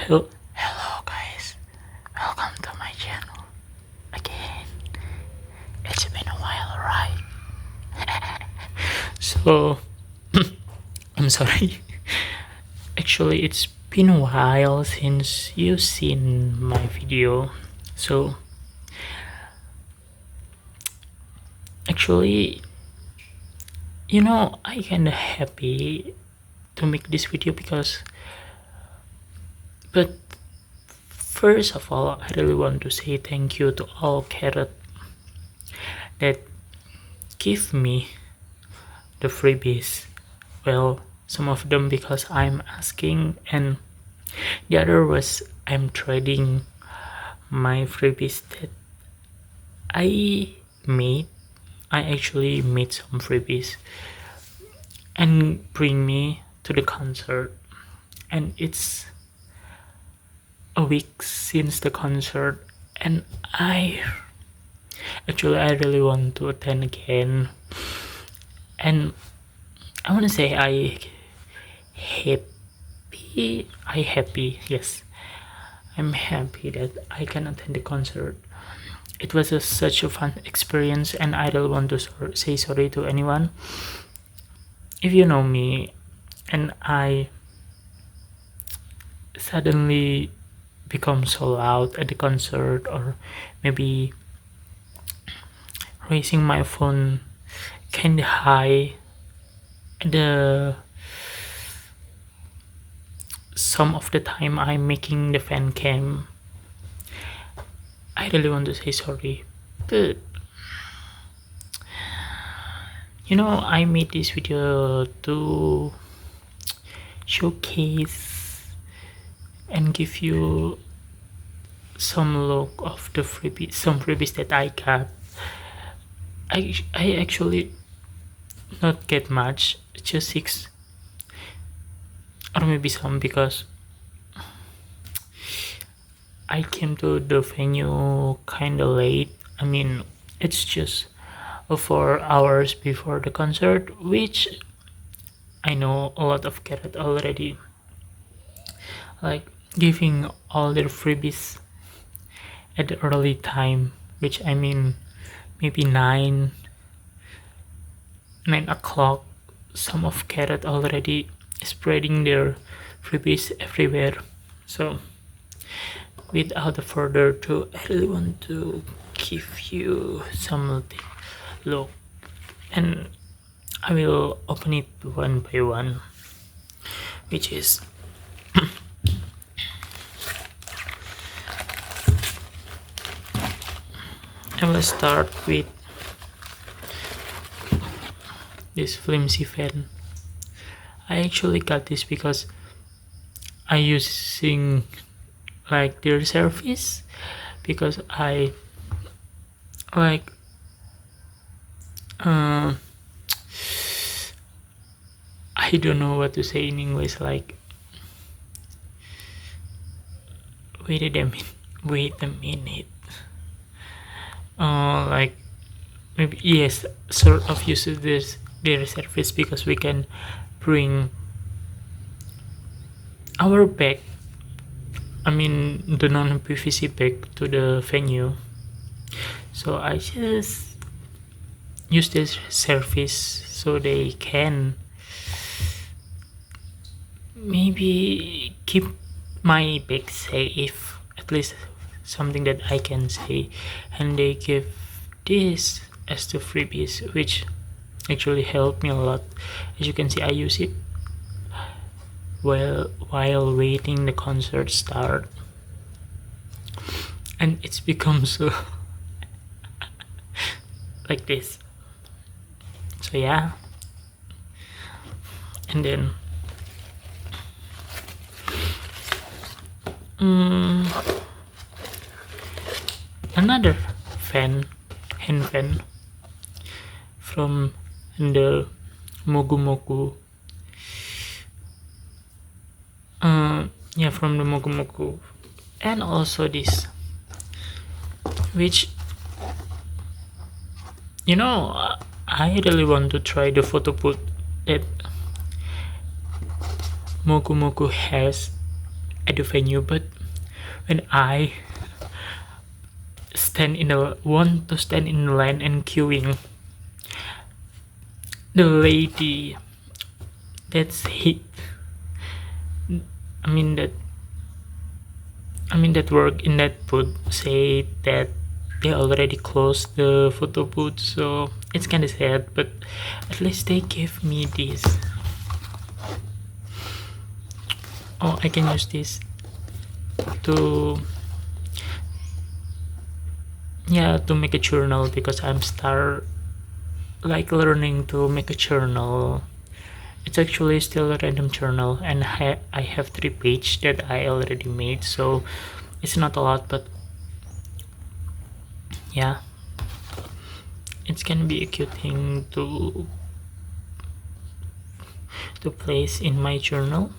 Hello guys, welcome to my channel again. It's been a while, right? So, I'm sorry. Actually, it's been a while since you've seen my video. So, actually, I kinda happy to make this video but first of all, I really want to say thank you to all Carrot that give me the freebies. Well, some of them because I'm asking, and the other was I'm trading my freebies that I made. I actually made some freebies and bring me to the concert, and it's a week since the concert, and I really want to attend again, and I want to say yes, I'm happy that I can attend the concert. It was such a fun experience, and I don't want to say sorry to anyone. If you know me and I suddenly become so loud at the concert, or maybe raising my phone kinda high at some of the time I'm making the fan cam, I really want to say sorry. But I made this video to showcase and give you some look of the some freebies that I got. I actually not get much, just 6 or maybe some, because I came to the venue kinda late. I mean, it's just 4 hours before the concert, which I know a lot of Carrot already like giving all their freebies at the early time, which I mean maybe 9 o'clock. Some of Carrot already spreading their freebies everywhere. So without further ado, I really want to give you some look, and I will open it one by one, which is I will start with this flimsy fan. I actually got this because I using like their service, because I like I don't know what to say in English, like wait a minute, like maybe yes, sort of use their service, because we can bring our bag, I mean the non-PVC bag, to the venue. So I just use this service so they can maybe keep my bag safe, at least something that I can say. And they give this as the freebies, which actually helped me a lot. As you can see, I use it while waiting the concert start, and it's become so like this. So yeah, and then another hand fan from the Mogu Mogu. From the Mogu Mogu, and also this, which I really want to try the photo booth that Mogu Mogu has at the venue, but when I want to stand in the line and queuing, the lady that's hit I mean that that work in that booth say that they already closed the photo booth, so it's kind of sad, but at least they gave me this. Oh, I can use this to make a journal, because I'm learning to make a journal. It's actually still a random journal, and I have 3 pages that I already made, so it's not a lot, but yeah, it's gonna be a cute thing to place in my journal.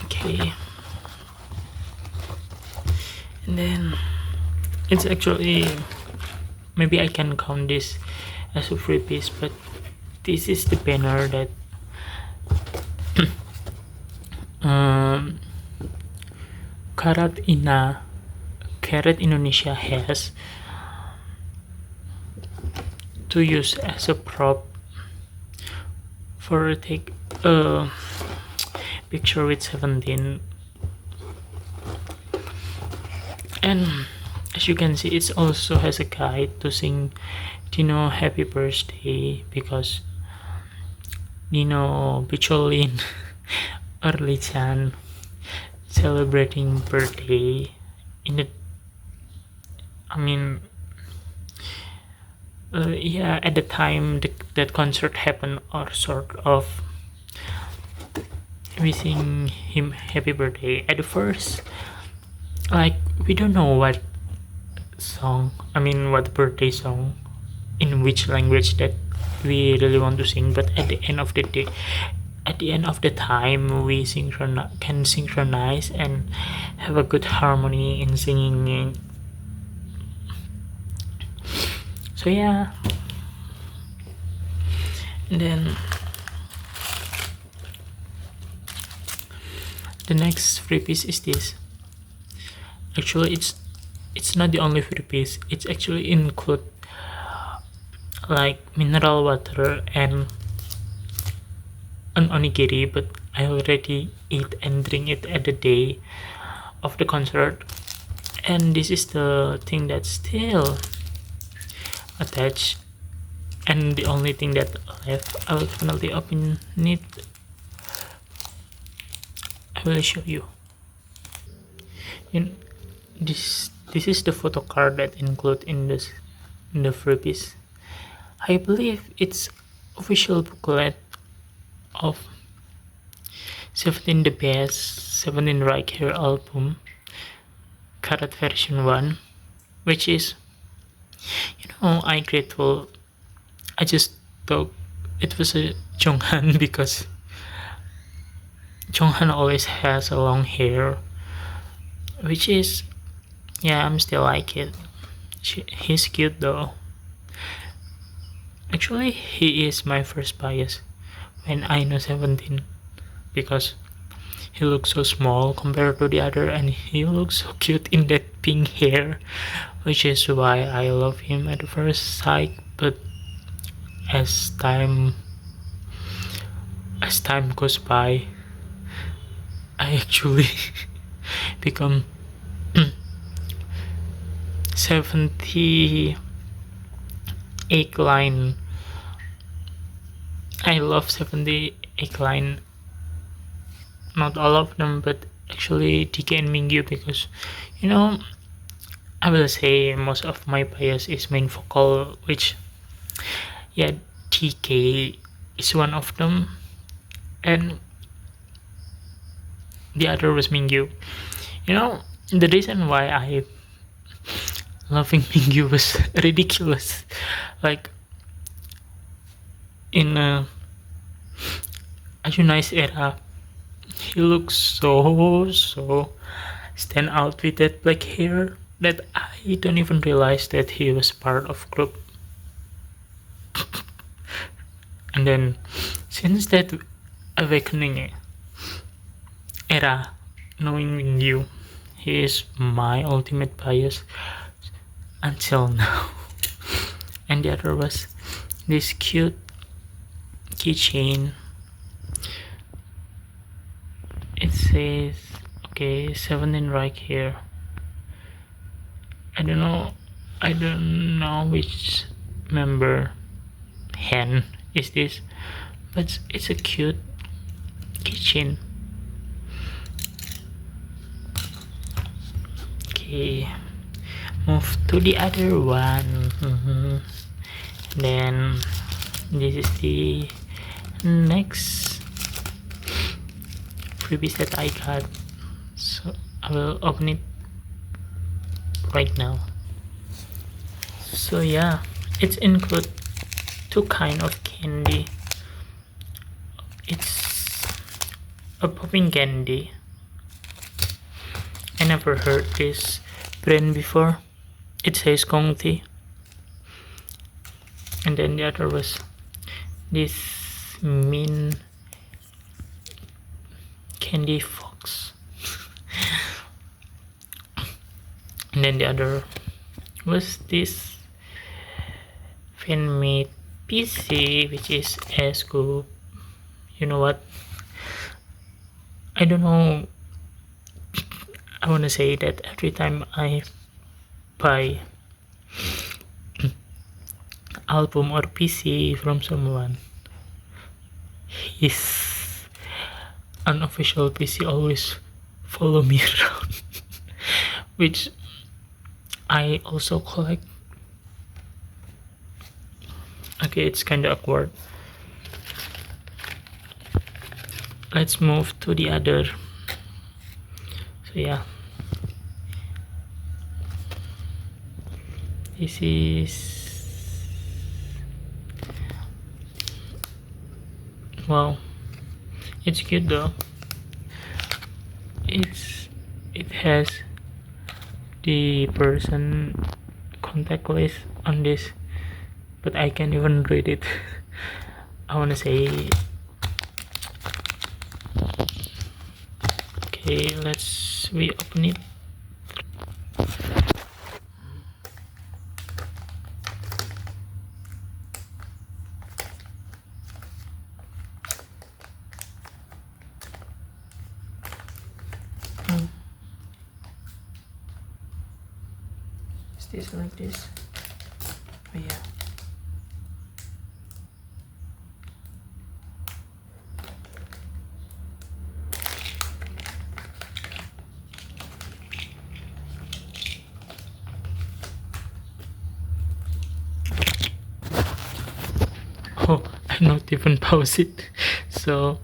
Okay, and then it's actually, maybe I can count this as a freebies, but this is the banner that Karat Indonesia has to use as a prop for take a picture with 17. And as you can see, it also has a guide to sing Dino happy birthday, because Dino Bicolin early Chan celebrating birthday in the at the time that concert happened, or sort of wishing him happy birthday. At the first, we don't know what birthday song in which language that we really want to sing, but at the end of the time, we can synchronize and have a good harmony in singing. So yeah, and then the next free piece is this. Actually, it's not the only free piece. It's actually include mineral water and an onigiri, but I already eat and drink it at the day of the concert, and this is the thing that's still attached, and the only thing that left. I will definitely open it. I will show you. This is the photo card that include in the freebies. I believe it's official booklet of 17 the Best 17 Right Here album, Karat version 1, which is, I grateful. I just thought it was a Jonghan, because Jonghan always has a long hair, which is, I'm still like it. He's cute though. Actually, he is my first bias when I know 17, because he looks so small compared to the other, and he looks so cute in that pink hair, which is why I love him at first sight. But as time goes by, I actually become 78 line. I love 78 line, not all of them, but actually DK and Mingyu, because I will say most of my bias is main vocal, which DK is one of them, and the other was Mingyu. The reason why I loving Mingyu was ridiculous. In a nice era, he looks so stand out with that black hair that I don't even realize that he was part of group. And then since that awakening, era knowing you. He is my ultimate bias until now. And the other was this cute keychain. It says, okay, 17 right here. I don't know which member hen is this, but it's a cute keychain. Okay, move to the other one. Then this is the next freebies that I got, so I will open it right now. So yeah, it's include two kind of candy. It's a popping candy. I never heard this brand before. It says Kongti. And then the other was this mint candy fox. And then the other was this fan made PC, which is a scoop. You know what? I don't know. I want to say that every time I buy album or PC from someone, his unofficial PC always follow me around, which I also collect. Okay, it's kind of awkward. Let's move to the other. So yeah, this is, wow, it's cute though. It has the person contact list on this, but I can't even read it. I wanna say, okay, let's open it. Is this like this? Oh yeah. Oh, I not even pause it. So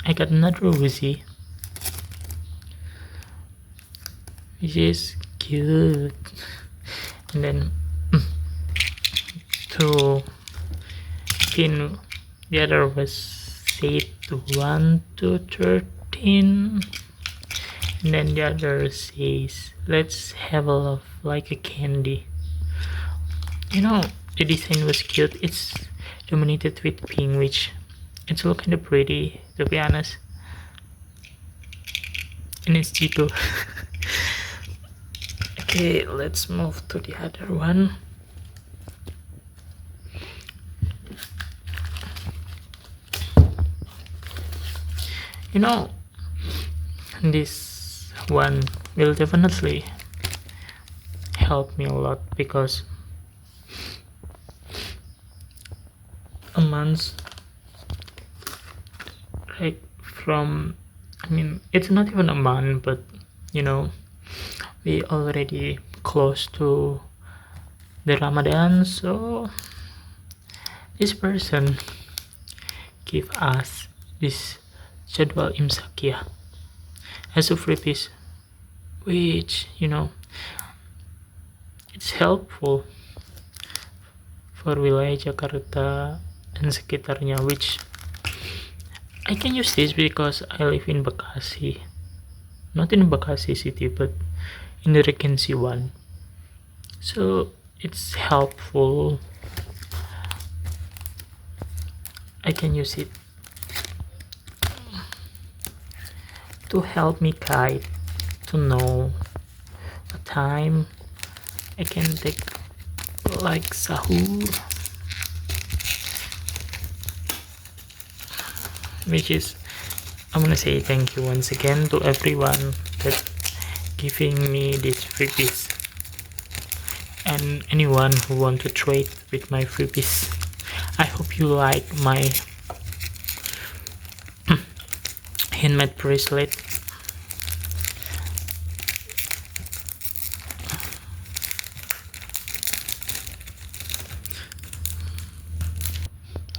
I got another Woozy, which is cute. And then to pin, the other was set to 1 to 13. And then the other says, let's have a love like a candy. You know, the design was cute. It's dominated with pink, which it's all kind of pretty, to be honest. And it's Cheeto. Okay, let's move to the other one. You know, this one will definitely help me a lot, because a month, like from, I mean, it's not even a month, but you know, we already close to the Ramadan, so this person give us this jadwal imsakia as a freebies, which, you know, it's helpful for wilayah Jakarta and sekitarnya, which I can use this because I live in Bekasi, not in Bekasi city, but in the Regency one. So it's helpful. I can use it to help me guide to know a time I can take like sahur, which is I'm gonna say thank you once again to everyone that giving me these freebies and anyone who want to trade with my freebies. I hope you like my handmade bracelet.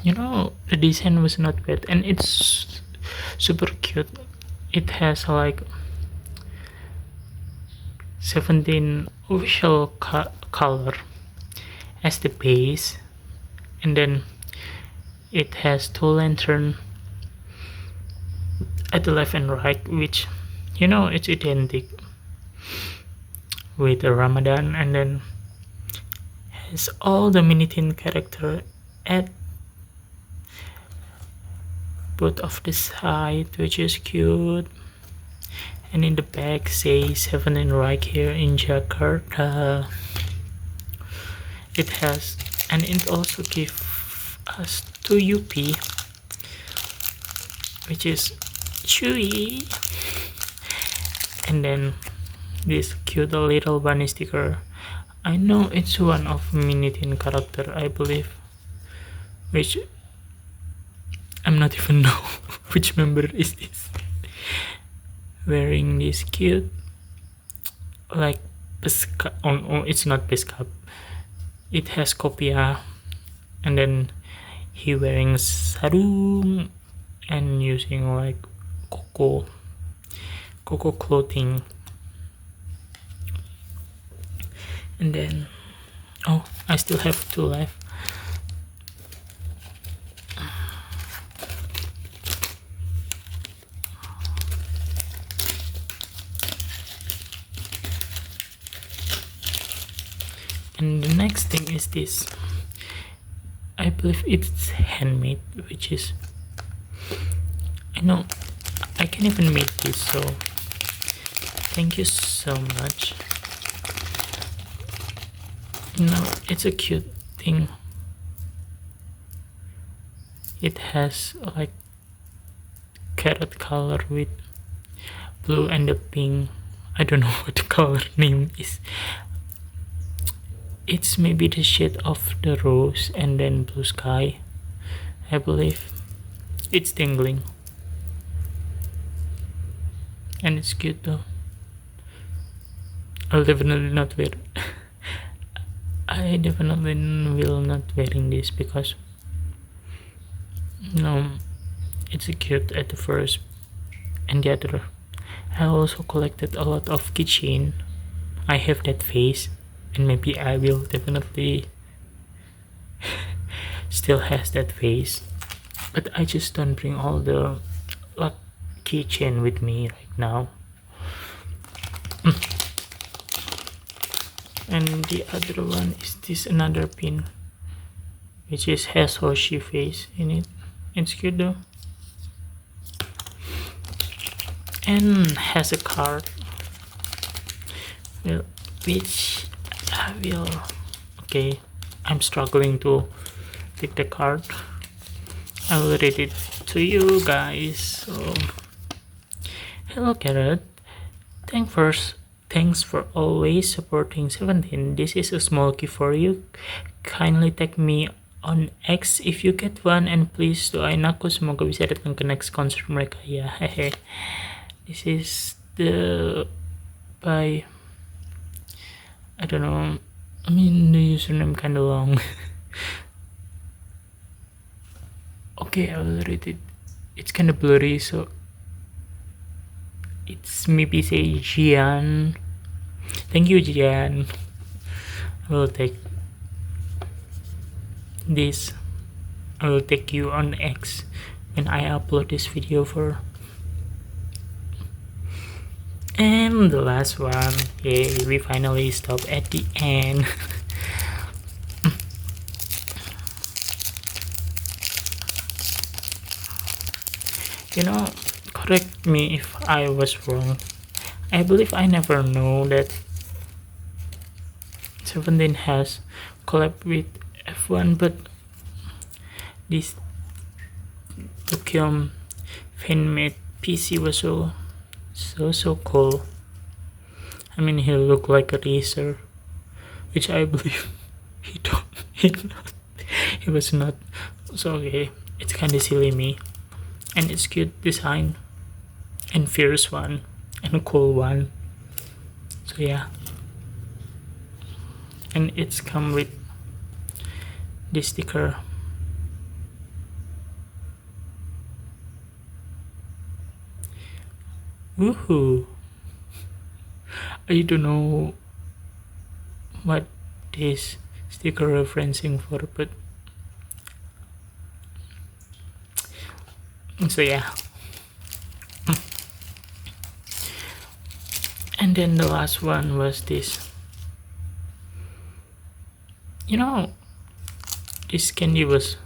You know, the design was not bad and it's super cute. It has like 17 official color as the base, and then it has 2 lantern at the left and right, which you know it's identical with the Ramadan, and then has all the mini tin character at both of the side, which is cute. And in the back say 17 right here in Jakarta. It has, and it also gives us 2 UP, which is chewy. And then this cute little bunny sticker. I know it's one of mini tin character, I believe, which I'm not even know which member is this. Wearing this cute like pesca. Oh, it's not pesca. It has kopia, and then he wearing sarung and using like cocoa clothing. And then oh, I still have 2 left. And the next thing is this. I believe it's handmade, which is, I know I can even make this, so thank you so much. You know, it's a cute thing. It has like carrot color with blue and the pink. I don't know what the color name is. It's maybe the shade of the rose and then blue sky, I believe. It's tingling and it's cute though. I'll definitely not wear I definitely will not wearing this because no, it's cute at the first. And the other, I also collected a lot of keychain. I have that face, and maybe I will definitely still has that face, but I just don't bring all the like keychain with me right now. And the other one is this another pin, which is has Hoshi face in it. It's cute though, and has a card, well, which I will. Okay, I'm struggling to pick the card. I will read it to you guys. So, hello Carrot, thanks for always supporting 17. This is a small gift for you. Kindly tag me on X if you get one, and please doain aku semoga bisa datang ke next concert mereka ya. Hehe. This is the by, I don't know. I mean the username kinda long. Okay, I will read it. It's kinda blurry, so it's maybe say Jian. Thank you, Jian. I will take this. I will take you on X when I upload this video for. And the last one. Yay, we finally stop at the end. You know, correct me if I was wrong. I believe I never know that 17 has collabed with F1, but this Tokyo fan-made PC was so cool. I mean, he looked like a racer, which I believe he don't. He was not. So okay, it's kind of silly me, and it's cute design, and fierce one, and a cool one. So yeah, and it's come with this sticker. Woohoo! I don't know what this sticker referencing for, but so yeah. And then the last one was this. You know, this candy was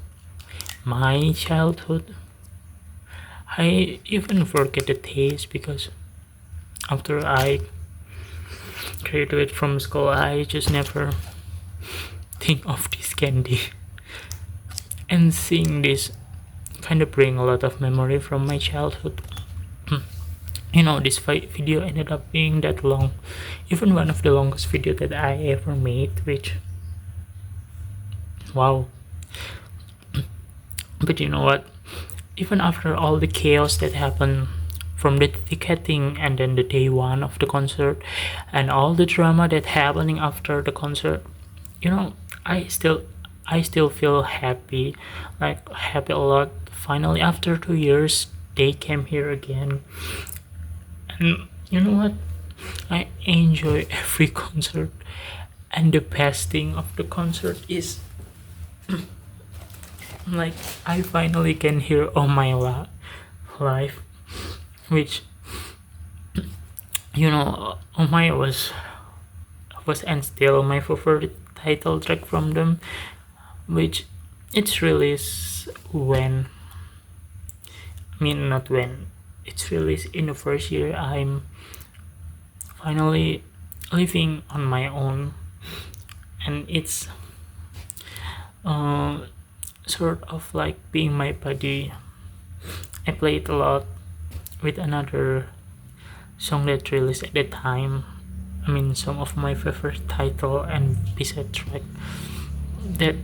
my childhood. I even forget the taste because after I graduated from school, I just never think of this candy. And seeing this kind of bring a lot of memory from my childhood. You know, this video ended up being that long, even one of the longest video that I ever made, which wow. But you know what, even after all the chaos that happened from the ticketing and then the day one of the concert and all the drama that happening after the concert, you know, I still feel happy, like happy a lot. Finally, after 2 years, they came here again. And you know what, I enjoy every concert. And the best thing of the concert is like I finally can hear all my life, which you know, oh my was and still my favorite title track from them, which it's released when, I mean not when, it's released in the first year I'm finally living on my own, and it's sort of like being my buddy. I played a lot with another song that released at the time. I mean, some of my favorite title and B-side track that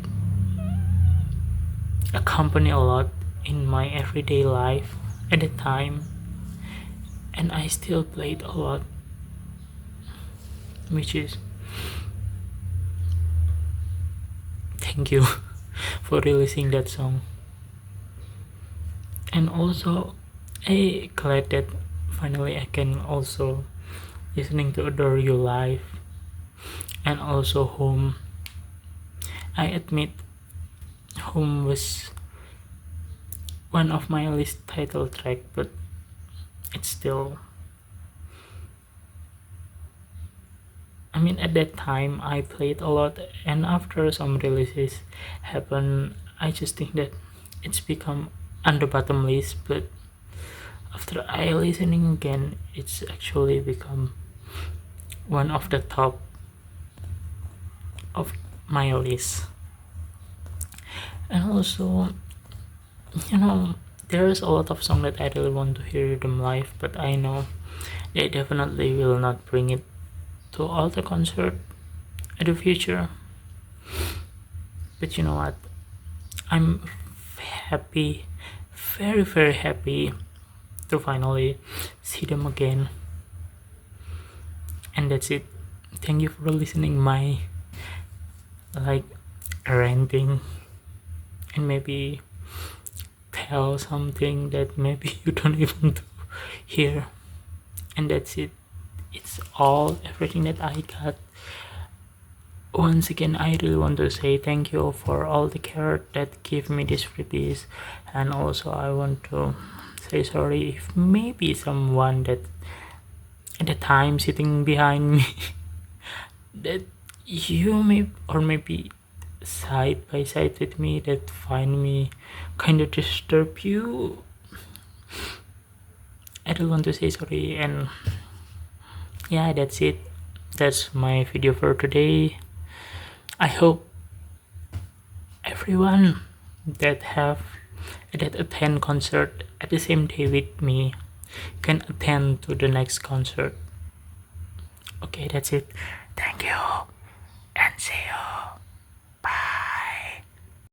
accompany a lot in my everyday life at the time, and I still played a lot, which is thank you for releasing that song. And also I glad that finally I can also listening to Adore You live, and also Home. I admit Home was one of my least title track, but it's still, I mean at that time I played a lot, and after some releases happen, I just think that it's become on the bottom list, but after I listening again, it's actually become one of the top of my list. And also, you know, there's a lot of songs that I really want to hear them live, but I know they definitely will not bring it to all the concert in the future. But you know what, I'm happy, very happy to finally see them again. And that's it. Thank you for listening my like ranting, and maybe tell something that maybe you don't even hear. And that's it. It's all everything that I got. Once again, I really want to say thank you for all the care that gave me this freebies, and also I want to say sorry if maybe someone that at the time sitting behind me that you may, or maybe side by side with me, that find me kind of disturb you. I don't want to say sorry. And yeah, that's it. That's my video for today. I hope everyone that attend concert at the same day with me can attend to the next concert. Okay, that's it. Thank you and see